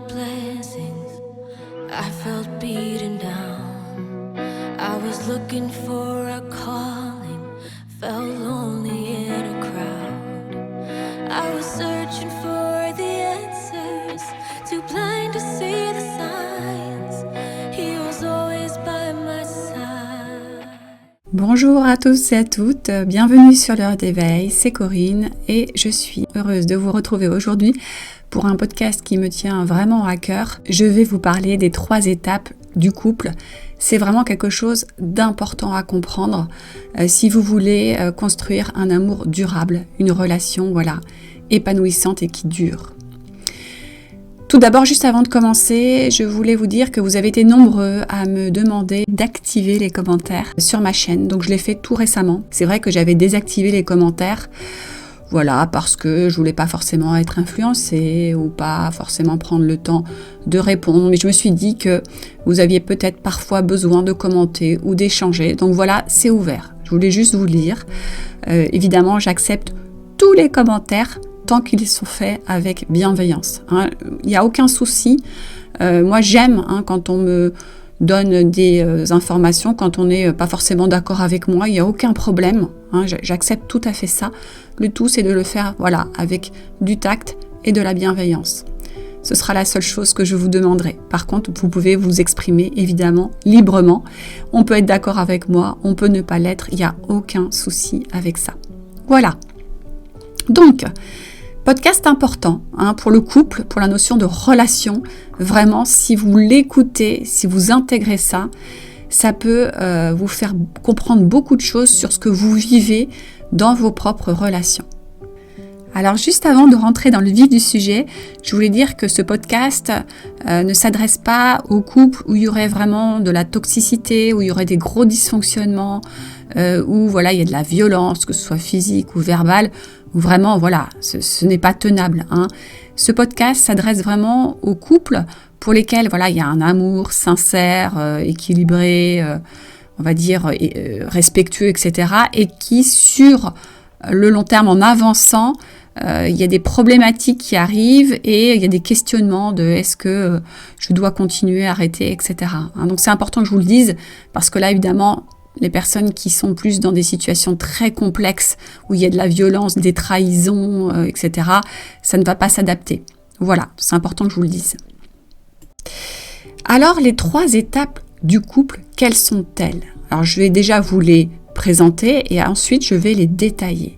blessings. I felt beaten down. I was looking for a calling, felt lonely in a crowd. I was searching for the answers, too blind to see the signs. He was always by my side. Bonjour à tous et à toutes, bienvenue sur l'heure d'éveil, c'est Corinne et je suis heureuse de vous retrouver aujourd'hui pour un podcast qui me tient vraiment à cœur. Je vais vous parler des 3 étapes du couple. C'est vraiment quelque chose d'important à comprendre si vous voulez construire un amour durable, une relation épanouissante et qui dure. Tout d'abord, juste avant de commencer, je voulais vous dire que vous avez été nombreux à me demander d'activer les commentaires sur ma chaîne. Donc je l'ai fait tout récemment. C'est vrai que j'avais désactivé les commentaires, parce que je voulais pas forcément être influencée ou pas forcément prendre le temps de répondre. Mais je me suis dit que vous aviez peut-être parfois besoin de commenter ou d'échanger. Donc voilà, c'est ouvert. Je voulais juste vous le dire. Évidemment, j'accepte tous les commentaires tant qu'ils sont faits avec bienveillance. Il n'y a aucun souci. Moi, j'aime quand on me donne des informations, quand on n'est pas forcément d'accord avec moi, il n'y a aucun problème. J'accepte tout à fait ça. Le tout, c'est de le faire avec du tact et de la bienveillance. Ce sera la seule chose que je vous demanderai. Par contre, vous pouvez vous exprimer évidemment librement. On peut être d'accord avec moi, on peut ne pas l'être, il n'y a aucun souci avec ça. Voilà. Donc, podcast important pour le couple, pour la notion de relation. Vraiment, si vous l'écoutez, si vous intégrez ça, ça peut vous faire comprendre beaucoup de choses sur ce que vous vivez dans vos propres relations. Alors, juste avant de rentrer dans le vif du sujet, je voulais dire que ce podcast ne s'adresse pas aux couples où il y aurait vraiment de la toxicité, où il y aurait des gros dysfonctionnements, où il y a de la violence, que ce soit physique ou verbale, où vraiment, ce n'est pas tenable. Ce podcast s'adresse vraiment aux couples pour lesquels, il y a un amour sincère, équilibré, respectueux, etc. Et qui, sur le long terme, en avançant, il y a des problématiques qui arrivent et il y a des questionnements de est-ce que je dois continuer, arrêter, etc. Donc c'est important que je vous le dise parce que là, évidemment, les personnes qui sont plus dans des situations très complexes où il y a de la violence, des trahisons, etc., ça ne va pas s'adapter. Voilà, c'est important que je vous le dise. Alors, les 3 étapes du couple, quelles sont-elles ? Alors, je vais déjà vous les présenter et ensuite, je vais les détailler.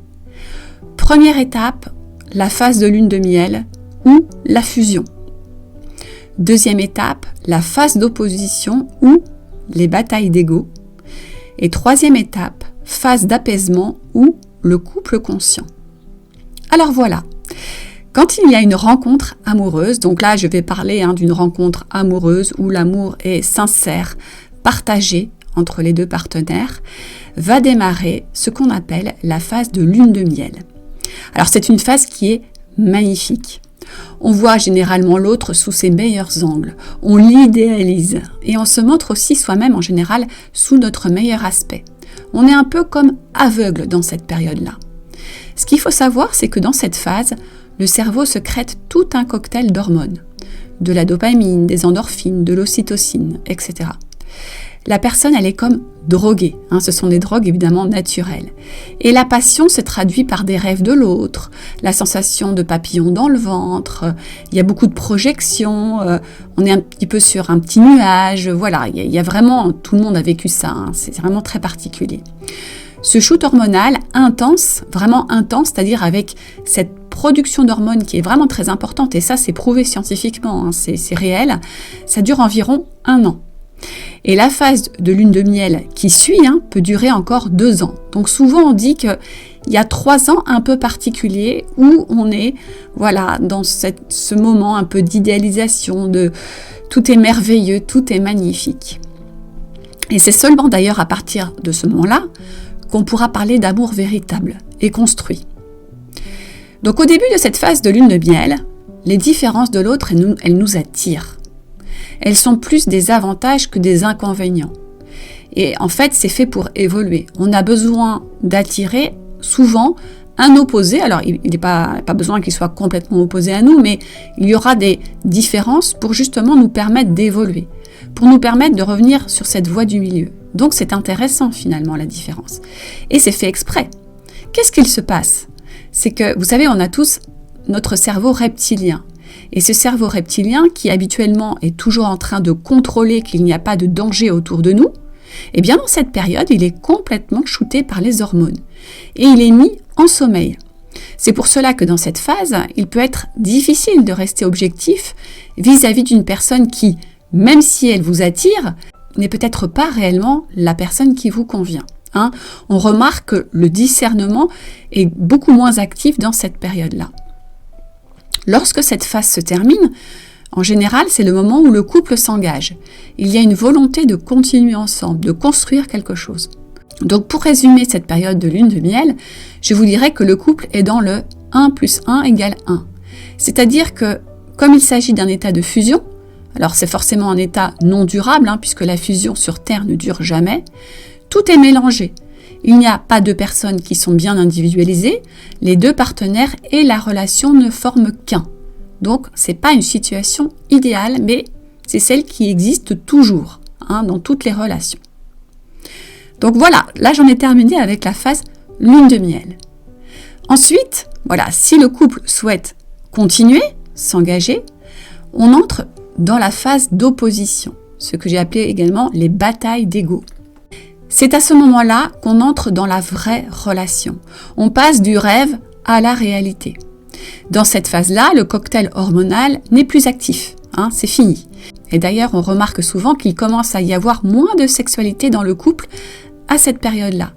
Première étape, la phase de lune de miel ou la fusion. Deuxième étape, la phase d'opposition ou les batailles d'ego. Et troisième étape, phase d'apaisement ou le couple conscient. Alors voilà, quand il y a une rencontre amoureuse, donc là je vais parler d'une rencontre amoureuse où l'amour est sincère, partagé entre les 2 partenaires, va démarrer ce qu'on appelle la phase de lune de miel. Alors c'est une phase qui est magnifique. On voit généralement l'autre sous ses meilleurs angles, on l'idéalise et on se montre aussi soi-même en général sous notre meilleur aspect. On est un peu comme aveugle dans cette période-là. Ce qu'il faut savoir, c'est que dans cette phase, le cerveau sécrète tout un cocktail d'hormones, de la dopamine, des endorphines, de l'ocytocine, etc. La personne, elle est comme droguée. Ce sont des drogues évidemment naturelles. Et la passion se traduit par des rêves de l'autre, la sensation de papillons dans le ventre, il y a beaucoup de projections, on est un petit peu sur un petit nuage, il y a vraiment, tout le monde a vécu ça, c'est vraiment très particulier. Ce shoot hormonal intense, vraiment intense, c'est-à-dire avec cette production d'hormones qui est vraiment très importante, et ça c'est prouvé scientifiquement, c'est réel, ça dure environ 1 an. Et la phase de lune de miel qui suit peut durer encore 2 ans. Donc souvent on dit qu'il y a 3 ans un peu particuliers où on est dans ce moment un peu d'idéalisation, de tout est merveilleux, tout est magnifique. Et c'est seulement d'ailleurs à partir de ce moment-là qu'on pourra parler d'amour véritable et construit. Donc au début de cette phase de lune de miel, les différences de l'autre, elles nous attirent. Elles sont plus des avantages que des inconvénients. Et en fait, c'est fait pour évoluer. On a besoin d'attirer souvent un opposé. Alors, il n'est pas besoin qu'il soit complètement opposé à nous, mais il y aura des différences pour justement nous permettre d'évoluer, pour nous permettre de revenir sur cette voie du milieu. Donc, c'est intéressant finalement la différence. Et c'est fait exprès. Qu'est-ce qu'il se passe? C'est que, vous savez, on a tous notre cerveau reptilien. Et ce cerveau reptilien, qui habituellement est toujours en train de contrôler qu'il n'y a pas de danger autour de nous, eh bien dans cette période, il est complètement shooté par les hormones. Et il est mis en sommeil. C'est pour cela que dans cette phase, il peut être difficile de rester objectif vis-à-vis d'une personne qui, même si elle vous attire, n'est peut-être pas réellement la personne qui vous convient. On remarque que le discernement est beaucoup moins actif dans cette période-là. Lorsque cette phase se termine, en général, c'est le moment où le couple s'engage. Il y a une volonté de continuer ensemble, de construire quelque chose. Donc pour résumer cette période de lune de miel, je vous dirais que le couple est dans le 1 + 1 = 1. C'est-à-dire que, comme il s'agit d'un état de fusion, alors c'est forcément un état non durable, puisque la fusion sur Terre ne dure jamais, tout est mélangé. Il n'y a pas deux personnes qui sont bien individualisées, les deux partenaires et la relation ne forment qu'un. Donc, ce n'est pas une situation idéale, mais c'est celle qui existe toujours, dans toutes les relations. Donc voilà, là j'en ai terminé avec la phase lune de miel. Ensuite, voilà, si le couple souhaite continuer, s'engager, on entre dans la phase d'opposition, ce que j'ai appelé également les batailles d'ego. C'est à ce moment-là qu'on entre dans la vraie relation. On passe du rêve à la réalité. Dans cette phase-là, le cocktail hormonal n'est plus actif, c'est fini. Et d'ailleurs, on remarque souvent qu'il commence à y avoir moins de sexualité dans le couple à cette période-là.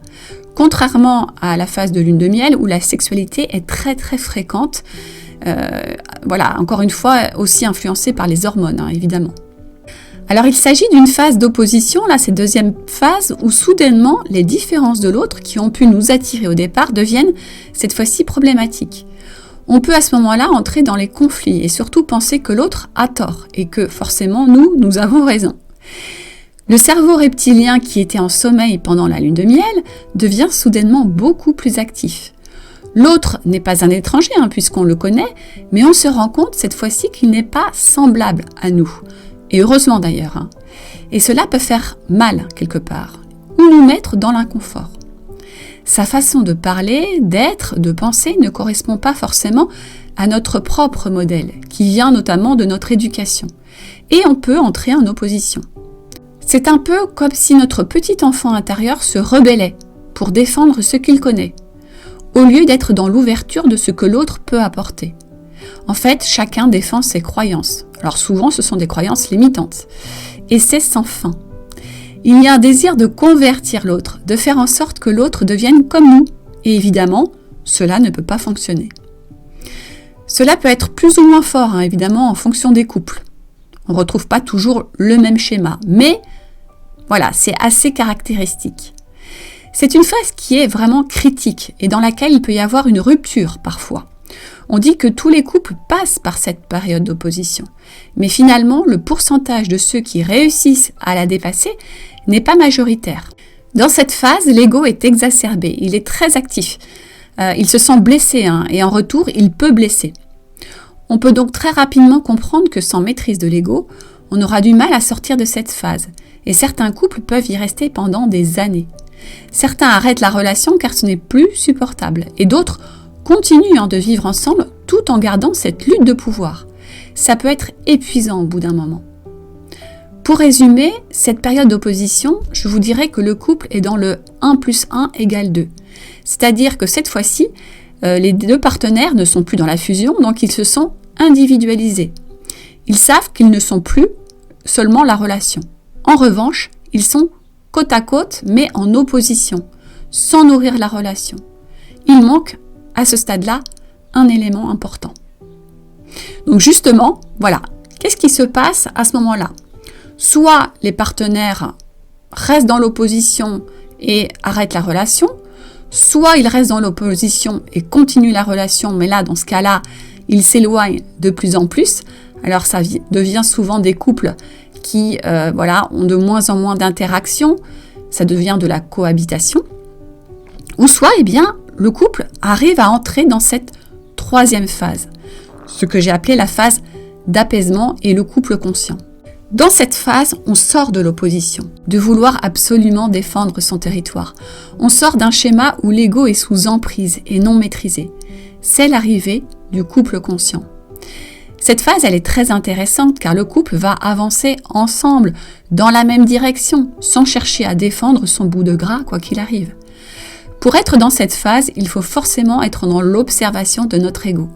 Contrairement à la phase de lune de miel où la sexualité est très très fréquente, encore une fois, aussi influencée par les hormones, évidemment. Alors il s'agit d'une phase d'opposition, là c'est deuxième phase, où soudainement les différences de l'autre qui ont pu nous attirer au départ deviennent cette fois-ci problématiques. On peut à ce moment-là entrer dans les conflits et surtout penser que l'autre a tort et que forcément nous avons raison. Le cerveau reptilien qui était en sommeil pendant la lune de miel devient soudainement beaucoup plus actif. L'autre n'est pas un étranger puisqu'on le connaît, mais on se rend compte cette fois-ci qu'il n'est pas semblable à nous. Et heureusement d'ailleurs. Et cela peut faire mal quelque part, ou nous mettre dans l'inconfort. Sa façon de parler, d'être, de penser ne correspond pas forcément à notre propre modèle, qui vient notamment de notre éducation. Et on peut entrer en opposition. C'est un peu comme si notre petit enfant intérieur se rebellait pour défendre ce qu'il connaît, au lieu d'être dans l'ouverture de ce que l'autre peut apporter. En fait, chacun défend ses croyances. Alors souvent, ce sont des croyances limitantes. Et c'est sans fin. Il y a un désir de convertir l'autre, de faire en sorte que l'autre devienne comme nous. Et évidemment, cela ne peut pas fonctionner. Cela peut être plus ou moins fort, évidemment, en fonction des couples. On ne retrouve pas toujours le même schéma. Mais voilà, c'est assez caractéristique. C'est une phase qui est vraiment critique et dans laquelle il peut y avoir une rupture parfois. On dit que tous les couples passent par cette période d'opposition. Mais finalement, le pourcentage de ceux qui réussissent à la dépasser n'est pas majoritaire. Dans cette phase, l'ego est exacerbé, il est très actif. Il se sent blessé et en retour, il peut blesser. On peut donc très rapidement comprendre que sans maîtrise de l'ego, on aura du mal à sortir de cette phase. Et certains couples peuvent y rester pendant des années. Certains arrêtent la relation car ce n'est plus supportable. Et d'autres continuent de vivre ensemble tout en gardant cette lutte de pouvoir. Ça peut être épuisant au bout d'un moment. Pour résumer, cette période d'opposition, je vous dirais que le couple est dans le 1 + 1 = 2. C'est-à-dire que cette fois-ci, les deux partenaires ne sont plus dans la fusion, donc ils se sont individualisés. Ils savent qu'ils ne sont plus seulement la relation. En revanche, ils sont côte à côte, mais en opposition, sans nourrir la relation. Il manque, à ce stade-là, un élément important. Donc justement, voilà, qu'est-ce qui se passe à ce moment-là ? Soit les partenaires restent dans l'opposition et arrêtent la relation, soit ils restent dans l'opposition et continuent la relation, mais là, dans ce cas-là, ils s'éloignent de plus en plus. Alors ça devient souvent des couples qui ont de moins en moins d'interactions, ça devient de la cohabitation. Ou soit, le couple arrive à entrer dans cette troisième phase, ce que j'ai appelé la phase d'apaisement et le couple conscient. Dans cette phase, on sort de l'opposition, de vouloir absolument défendre son territoire. On sort d'un schéma où l'ego est sous emprise et non maîtrisé. C'est l'arrivée du couple conscient. Cette phase, elle est très intéressante car le couple va avancer ensemble dans la même direction, sans chercher à défendre son bout de gras quoi qu'il arrive. Pour être dans cette phase, il faut forcément être dans l'observation de notre ego,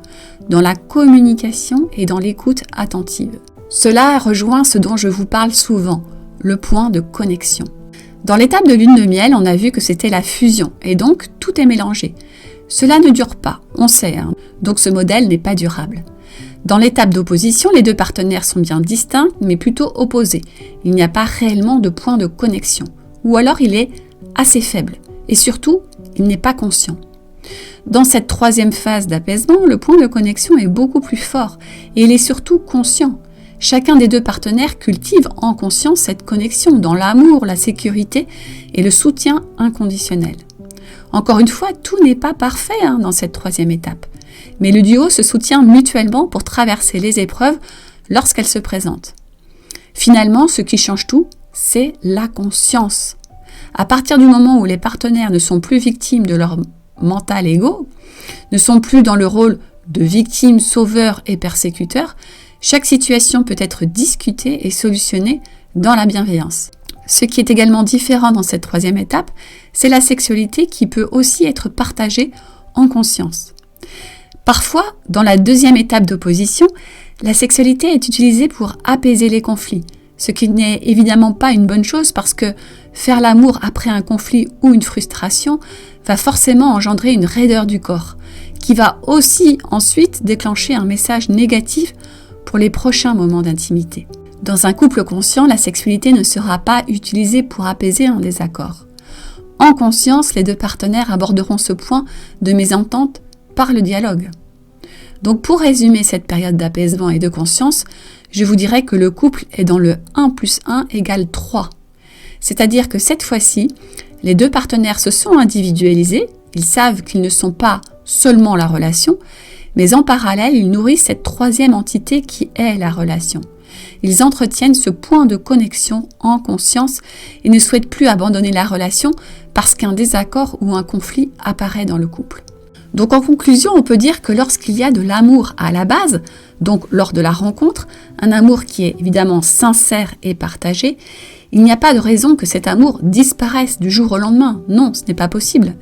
dans la communication et dans l'écoute attentive. Cela rejoint ce dont je vous parle souvent, le point de connexion. Dans l'étape de lune de miel, on a vu que c'était la fusion, et donc tout est mélangé. Cela ne dure pas, on sait, donc ce modèle n'est pas durable. Dans l'étape d'opposition, les deux partenaires sont bien distincts, mais plutôt opposés. Il n'y a pas réellement de point de connexion, ou alors il est assez faible, et surtout, il n'est pas conscient. Dans cette troisième phase d'apaisement, le point de connexion est beaucoup plus fort, et il est surtout conscient. Chacun des deux partenaires cultive en conscience cette connexion dans l'amour, la sécurité et le soutien inconditionnel. Encore une fois, tout n'est pas parfait dans cette troisième étape, mais le duo se soutient mutuellement pour traverser les épreuves lorsqu'elles se présentent. Finalement, ce qui change tout, c'est la conscience. À partir du moment où les partenaires ne sont plus victimes de leur mental égo, ne sont plus dans le rôle de victime, sauveur et persécuteur, chaque situation peut être discutée et solutionnée dans la bienveillance. Ce qui est également différent dans cette troisième étape, c'est la sexualité qui peut aussi être partagée en conscience. Parfois, dans la deuxième étape d'opposition, la sexualité est utilisée pour apaiser les conflits, ce qui n'est évidemment pas une bonne chose parce que faire l'amour après un conflit ou une frustration va forcément engendrer une raideur du corps, qui va aussi ensuite déclencher un message négatif pour les prochains moments d'intimité. Dans un couple conscient, la sexualité ne sera pas utilisée pour apaiser un désaccord. En conscience, les deux partenaires aborderont ce point de mésentente par le dialogue. Donc pour résumer cette période d'apaisement et de conscience, je vous dirais que le couple est dans le 1 + 1 = 3. C'est-à-dire que cette fois-ci, les deux partenaires se sont individualisés, ils savent qu'ils ne sont pas seulement la relation, mais en parallèle, ils nourrissent cette troisième entité qui est la relation. Ils entretiennent ce point de connexion en conscience et ne souhaitent plus abandonner la relation parce qu'un désaccord ou un conflit apparaît dans le couple. Donc en conclusion, on peut dire que lorsqu'il y a de l'amour à la base, donc lors de la rencontre, un amour qui est évidemment sincère et partagé, il n'y a pas de raison que cet amour disparaisse du jour au lendemain. Non, ce n'est pas possible.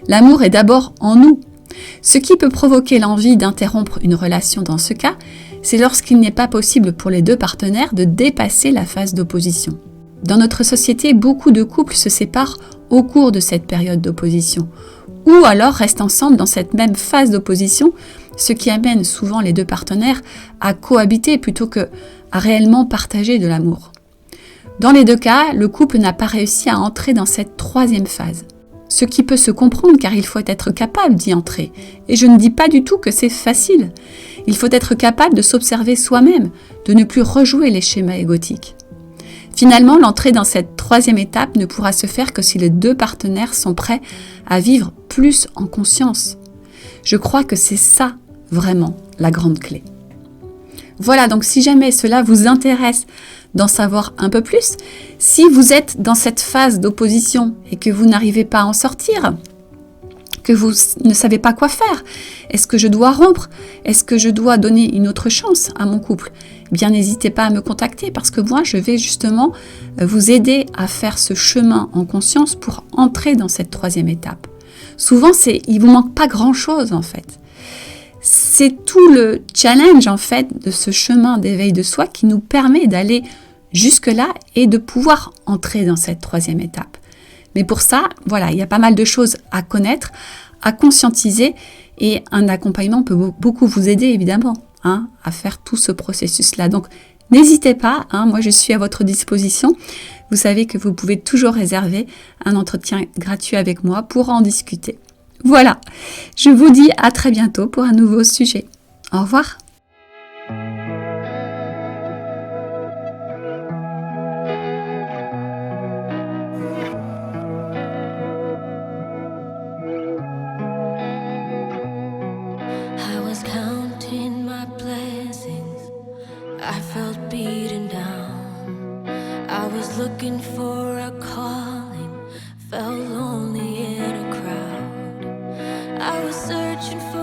L'amour est d'abord en nous. Ce qui peut provoquer l'envie d'interrompre une relation dans ce cas, c'est lorsqu'il n'est pas possible pour les deux partenaires de dépasser la phase d'opposition. Dans notre société, beaucoup de couples se séparent au cours de cette période d'opposition, ou alors restent ensemble dans cette même phase d'opposition, ce qui amène souvent les deux partenaires à cohabiter plutôt que à réellement partager de l'amour. Dans les deux cas, le couple n'a pas réussi à entrer dans cette troisième phase. Ce qui peut se comprendre car il faut être capable d'y entrer. Et je ne dis pas du tout que c'est facile. Il faut être capable de s'observer soi-même, de ne plus rejouer les schémas égotiques. Finalement, l'entrée dans cette troisième étape ne pourra se faire que si les deux partenaires sont prêts à vivre plus en conscience. Je crois que c'est ça, vraiment, la grande clé. Voilà, donc si jamais cela vous intéresse d'en savoir un peu plus, si vous êtes dans cette phase d'opposition et que vous n'arrivez pas à en sortir, que vous ne savez pas quoi faire, est-ce que je dois rompre? Est-ce que je dois donner une autre chance à mon couple? Eh bien, n'hésitez pas à me contacter parce que moi, je vais justement vous aider à faire ce chemin en conscience pour entrer dans cette troisième étape. Souvent, il vous manque pas grand-chose en fait. C'est tout le challenge en fait de ce chemin d'éveil de soi qui nous permet d'aller jusque-là et de pouvoir entrer dans cette troisième étape. Mais pour ça, voilà, il y a pas mal de choses à connaître, à conscientiser et un accompagnement peut beaucoup vous aider évidemment à faire tout ce processus-là. Donc n'hésitez pas, moi je suis à votre disposition. Vous savez que vous pouvez toujours réserver un entretien gratuit avec moi pour en discuter. Voilà, je vous dis à très bientôt pour un nouveau sujet. Au revoir. was looking for a calling, felt lonely in a crowd. I was searching for